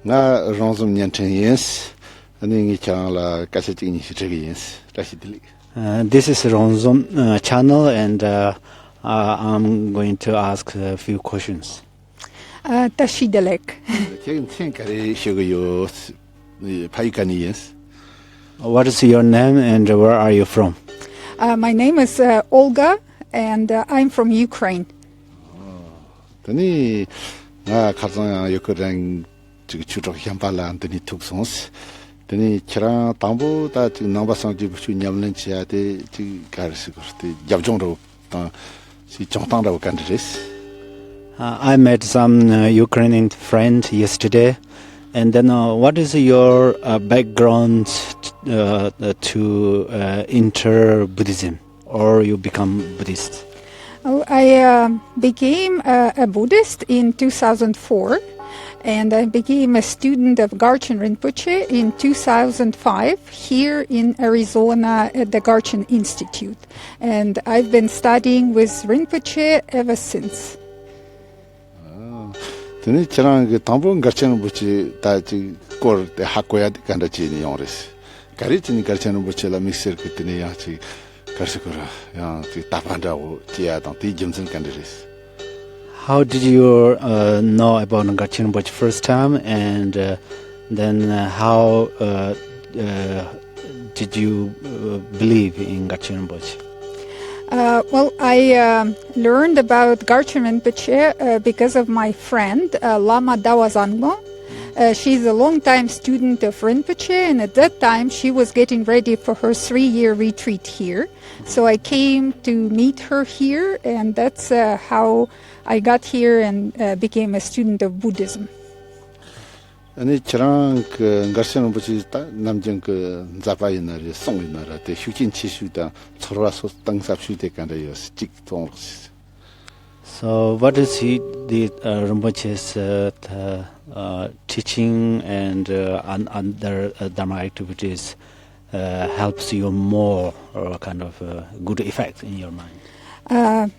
nga rongzum nyan chen yens ani ngi chang la ka se ting ni se yens Tashi dili. This is Rongzom channel, and I'm going to ask a few questions. Tashi delek. What is your name and where are you from? My name is Olga, and I'm from Ukraine. Tani nga khazang Ukraine chutok hyambala antani tuksons. Tani chira tambo ta namba sang ji bu nyamlen chia de ji garsi gorte yabjong ro ta si chongtang ro kandes. I met some Ukrainian friend yesterday, and then what is your background to enter Buddhism, or you become Buddhist? Oh, I became a Buddhist in 2004, and I became a student of Garchen Rinpoche in 2005 here in Arizona at the Garchen Institute. And I've been studying with Rinpoche ever since. Tani chirang ge tambo Garchen Rinpoche ta ji kor de hakoya de kanda ji ni yores. Gari ji Garchen Rinpoche la mixer ke tini ya ji karsikora ya ji tapanda o ji ya dang ti jimsen kandes. How did you know about Garchen Rinpoche first time, and then how did you believe in Garchen Rinpoche? Well, I learned about Garchen Rinpoche because of my friend, Lama Dawa Zangmo. She's a long-time student of Rinpoche, and at that time she was getting ready for her 3-year retreat here. So I came to meet her here, and that's how I got here and became a student of Buddhism. Ani chirang Garchen Rinpoche ta namjeng ke zapa inare song inare de hyujin chi shu da chorwa so tang sap shu de kan de yos jik tong. So what is the Rinpoche's teaching and other Dharma activities helps you more, or kind of good effect in your mind?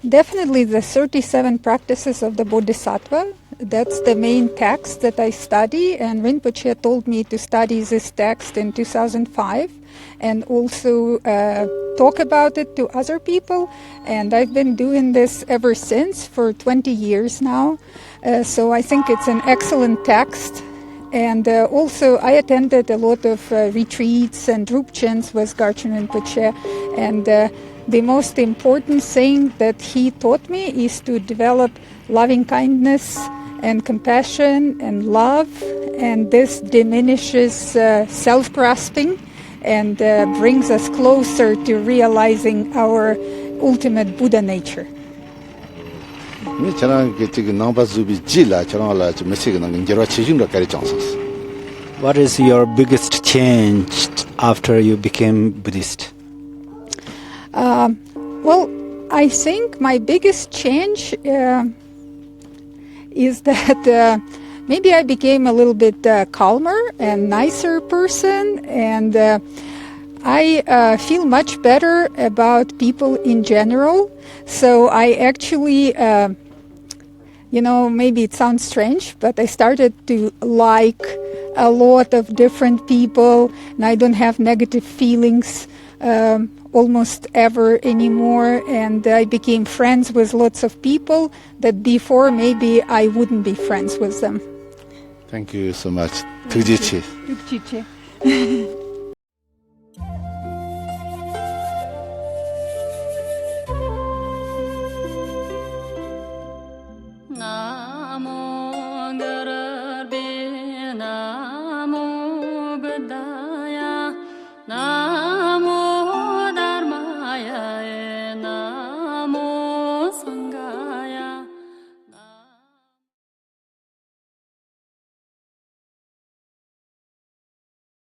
Definitely the 37 practices of the Bodhisattva. That's the main text that I study, and Rinpoche told me to study this text in 2005 and also talk about it to other people, and I've been doing this ever since for 20 years now. So I think it's an excellent text. And also I attended a lot of retreats and drupchins with Garchen Rinpoche, and the most important thing that he taught me is to develop loving kindness and compassion and love, and this diminishes self-grasping and brings us closer to realizing our ultimate Buddha nature. What is your biggest change after you became Buddhist? Well, I think my biggest change is that maybe I became a little bit calmer and nicer person, and I feel much better about people in general. So I actually, maybe it sounds strange, but I started to like a lot of different people, and I don't have negative feelings almost ever anymore, and I became friends with lots of people that before maybe I wouldn't be friends with them. Thank you so much. Tukjichi. Tukjichi.